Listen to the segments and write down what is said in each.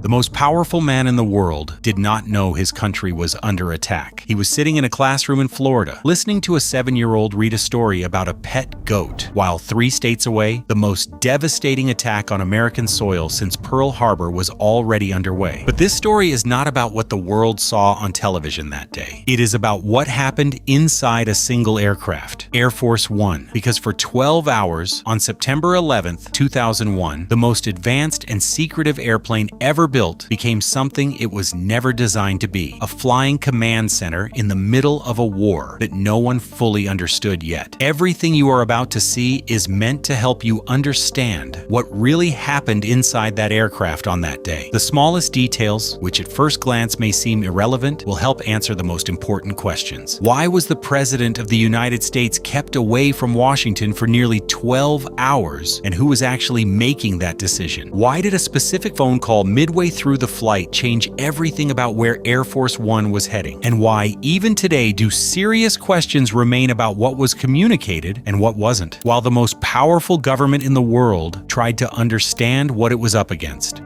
The most powerful man in the world did not know his country was under attack. He was sitting in a classroom in Florida, listening to a 7-year-old read a story about a pet goat, while 3 states away, the most devastating attack on American soil since Pearl Harbor was already underway. But this story is not about what the world saw on television that day. It is about what happened inside a single aircraft, Air Force One, because for 12 hours on September 11th, 2001, the most advanced and secretive airplane ever built became something it was never designed to be, a flying command center in the middle of a war that no one fully understood yet. Everything you are about to see is meant to help you understand what really happened inside that aircraft on that day. The smallest details, which at first glance may seem irrelevant, will help answer the most important questions. Why was the President of the United States kept away from Washington for nearly 12 hours, and who was actually making that decision? Why did a specific phone call midway through the flight change everything about where Air Force One was heading? And why, even today, do serious questions remain about what was communicated and what wasn't, while the most powerful government in the world tried to understand what it was up against?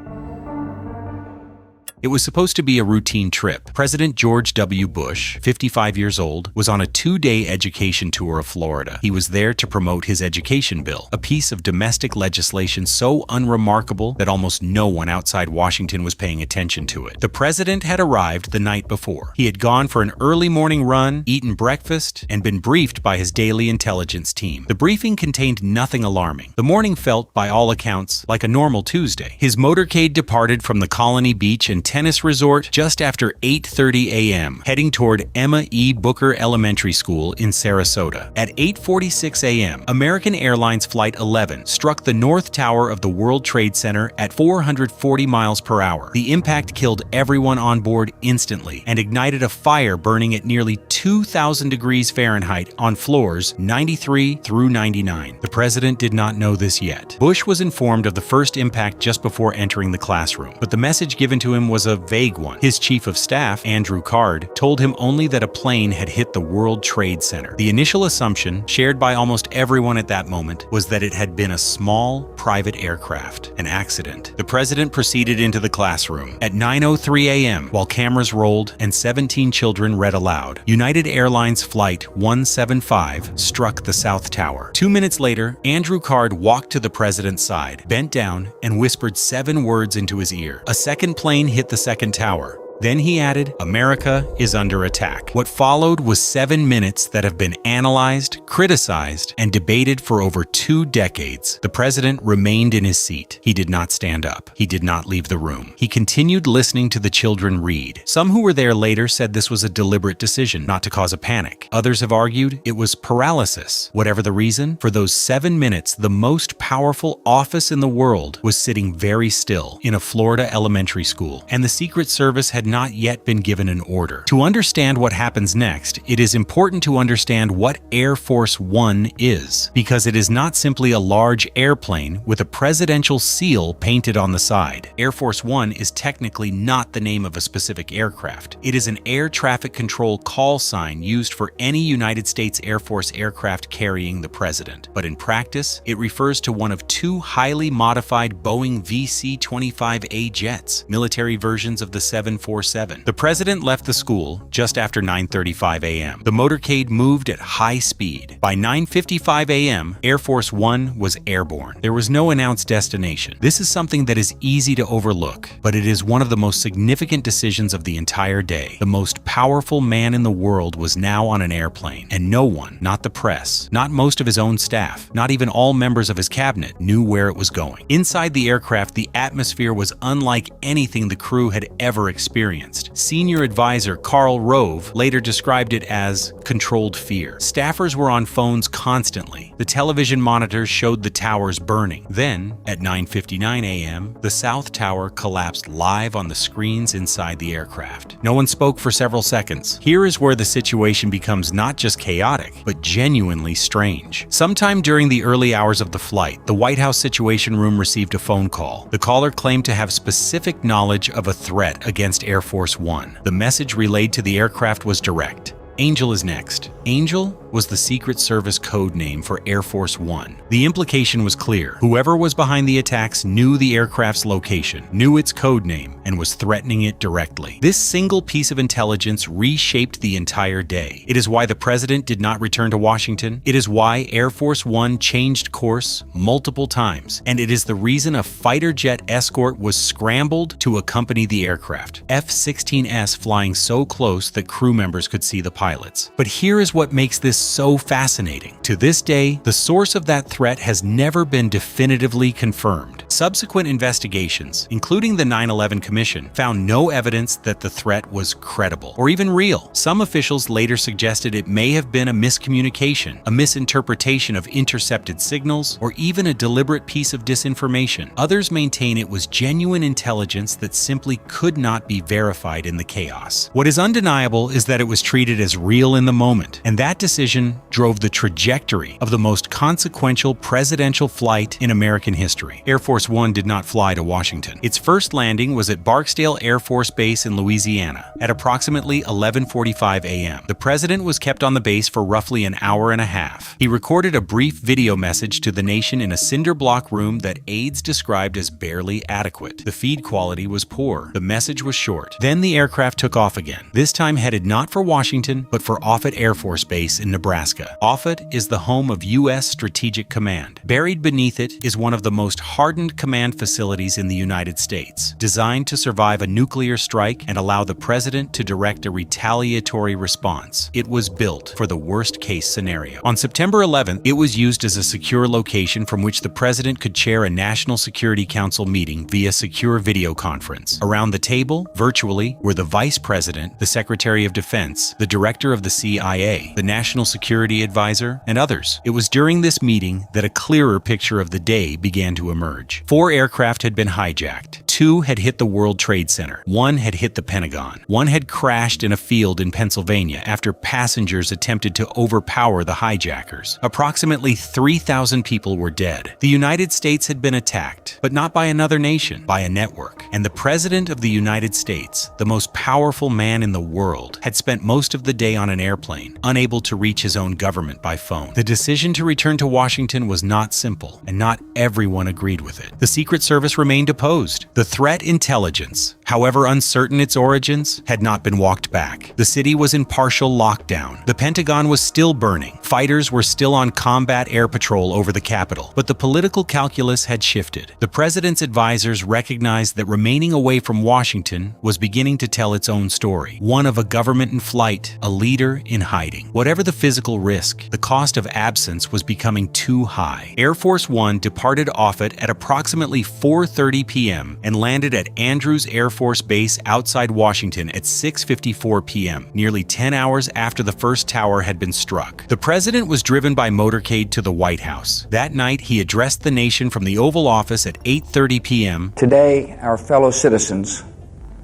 It was supposed to be a routine trip. President George W. Bush, 55 years old, was on a 2-day education tour of Florida. He was there to promote his education bill, a piece of domestic legislation so unremarkable that almost no one outside Washington was paying attention to it. The president had arrived the night before. He had gone for an early morning run, eaten breakfast, and been briefed by his daily intelligence team. The briefing contained nothing alarming. The morning felt, by all accounts, like a normal Tuesday. His motorcade departed from the Colony Beach and tennis resort just after 8:30 a.m., heading toward Emma E. Booker Elementary School in Sarasota. At 8:46 a.m., American Airlines Flight 11 struck the North Tower of the World Trade Center at 440 miles per hour. The impact killed everyone on board instantly and ignited a fire burning at nearly 2,000 degrees Fahrenheit on floors 93 through 99. The president did not know this yet. Bush was informed of the first impact just before entering the classroom, but the message given to him was a vague one. His chief of staff, Andrew Card, told him only that a plane had hit the World Trade Center. The initial assumption, shared by almost everyone at that moment, was that it had been a small, private aircraft, an accident. The president proceeded into the classroom. At 9:03 a.m., while cameras rolled and 17 children read aloud, United Airlines Flight 175 struck the South Tower. 2 minutes later, Andrew Card walked to the president's side, bent down, and whispered 7 words into his ear. A second plane hit the second tower. Then he added, "America is under attack." What followed was 7 minutes that have been analyzed, criticized, and debated for over 2 decades. The president remained in his seat. He did not stand up. He did not leave the room. He continued listening to the children read. Some who were there later said this was a deliberate decision, not to cause a panic. Others have argued it was paralysis. Whatever the reason, for those 7 minutes, the most powerful office in the world was sitting very still in a Florida elementary school, and the Secret Service had not yet been given an order. To understand what happens next, it is important to understand what Air Force One is, because it is not simply a large airplane with a presidential seal painted on the side. Air Force One is technically not the name of a specific aircraft. It is an air traffic control call sign used for any United States Air Force aircraft carrying the president. But in practice, it refers to one of 2 highly modified Boeing VC-25A jets, military versions of the 747. The president left the school just after 9:35 a.m. The motorcade moved at high speed. By 9:55 a.m., Air Force One was airborne. There was no announced destination. This is something that is easy to overlook, but it is one of the most significant decisions of the entire day. The most powerful man in the world was now on an airplane, and no one, not the press, not most of his own staff, not even all members of his cabinet, knew where it was going. Inside the aircraft, the atmosphere was unlike anything the crew had ever experienced. Senior advisor Karl Rove later described it as controlled fear. Staffers were on phones constantly. The television monitors showed the towers burning. Then, at 9:59 a.m., the South Tower collapsed live on the screens inside the aircraft. No one spoke for several seconds. Here is where the situation becomes not just chaotic, but genuinely strange. Sometime during the early hours of the flight, the White House Situation Room received a phone call. The caller claimed to have specific knowledge of a threat against Air Force One. The message relayed to the aircraft was direct. Angel is next. Angel was the Secret Service code name for Air Force One. The implication was clear. Whoever was behind the attacks knew the aircraft's location, knew its code name, and was threatening it directly. This single piece of intelligence reshaped the entire day. It is why the president did not return to Washington. It is why Air Force One changed course multiple times. And it is the reason a fighter jet escort was scrambled to accompany the aircraft. F-16S flying so close that crew members could see the pilots. But here is what makes this so fascinating. To this day, the source of that threat has never been definitively confirmed. Subsequent investigations, including the 9/11 Commission, found no evidence that the threat was credible or even real. Some officials later suggested it may have been a miscommunication, a misinterpretation of intercepted signals, or even a deliberate piece of disinformation. Others maintain it was genuine intelligence that simply could not be verified in the chaos. What is undeniable is that it was treated as real in the moment, and that decision drove the trajectory of the most consequential presidential flight in American history. Air Force One did not fly to Washington. Its first landing was at Barksdale Air Force Base in Louisiana at approximately 11:45 a.m. The president was kept on the base for roughly an hour and a half. He recorded a brief video message to the nation in a cinder block room that aides described as barely adequate. The feed quality was poor. The message was short. Then the aircraft took off again, this time headed not for Washington, but for Offutt Air Force Base in Nebraska. Offutt is the home of U.S. Strategic Command. Buried beneath it is one of the most hardened command facilities in the United States, designed to survive a nuclear strike and allow the president to direct a retaliatory response. It was built for the worst-case scenario. On September 11th, it was used as a secure location from which the president could chair a National Security Council meeting via secure video conference. Around the table, virtually, were the Vice President, the Secretary of Defense, the Director of the CIA, the National Security Advisor, and others. It was during this meeting that a clearer picture of the day began to emerge. 4 aircraft had been hijacked. 2 had hit the World Trade Center. 1 had hit the Pentagon. 1 had crashed in a field in Pennsylvania after passengers attempted to overpower the hijackers. Approximately 3,000 people were dead. The United States had been attacked, but not by another nation, by a network. And the President of the United States, the most powerful man in the world, had spent most of the day on an airplane, unable to reach his own government by phone. The decision to return to Washington was not simple, and not everyone agreed with it. The Secret Service remained opposed. The threat intelligence, however uncertain its origins, had not been walked back. The city was in partial lockdown. The Pentagon was still burning. Fighters were still on combat air patrol over the capital. But the political calculus had shifted. The president's advisors recognized that remaining away from Washington was beginning to tell its own story. One of a government in flight, a leader in hiding. Whatever the physical risk, the cost of absence was becoming too high. Air Force One departed Offutt at approximately 4:30 p.m. and landed at Andrews Air Force Base outside Washington at 6:54 p.m., nearly 10 hours after the first tower had been struck. The president was driven by motorcade to the White House. That night, he addressed the nation from the Oval Office at 8:30 p.m. Today, our fellow citizens,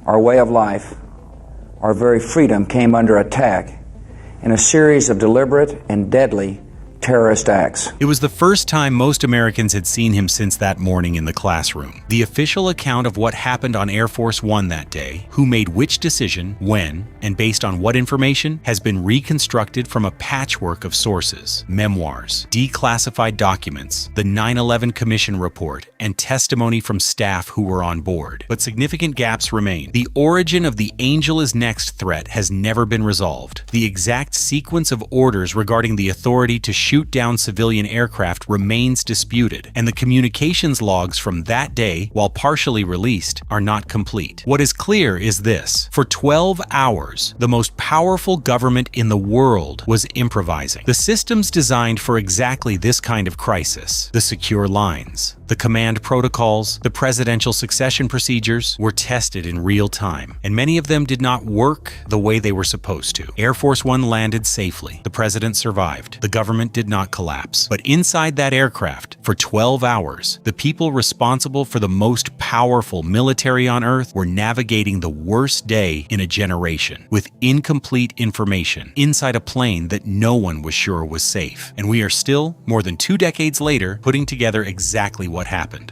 our way of life, our very freedom came under attack in a series of deliberate and deadly terrorist acts. It was the first time most Americans had seen him since that morning in the classroom. The official account of what happened on Air Force One that day, who made which decision, when, and based on what information, has been reconstructed from a patchwork of sources, memoirs, declassified documents, the 9/11 Commission report, and testimony from staff who were on board. But significant gaps remain. The origin of the Angel is Next threat has never been resolved. The exact sequence of orders regarding the authority to shoot down civilian aircraft remains disputed, and the communications logs from that day, while partially released, are not complete. What is clear is this: for 12 hours, the most powerful government in the world was improvising. The systems designed for exactly this kind of crisis, the secure lines, the command protocols, the presidential succession procedures, were tested in real time, and many of them did not work the way they were supposed to. Air Force One landed safely. The president survived. The government did not collapse. But inside that aircraft, for 12 hours, the people responsible for the most powerful military on Earth were navigating the worst day in a generation, with incomplete information, inside a plane that no one was sure was safe. And we are still, more than 2 decades later, putting together exactly what happened.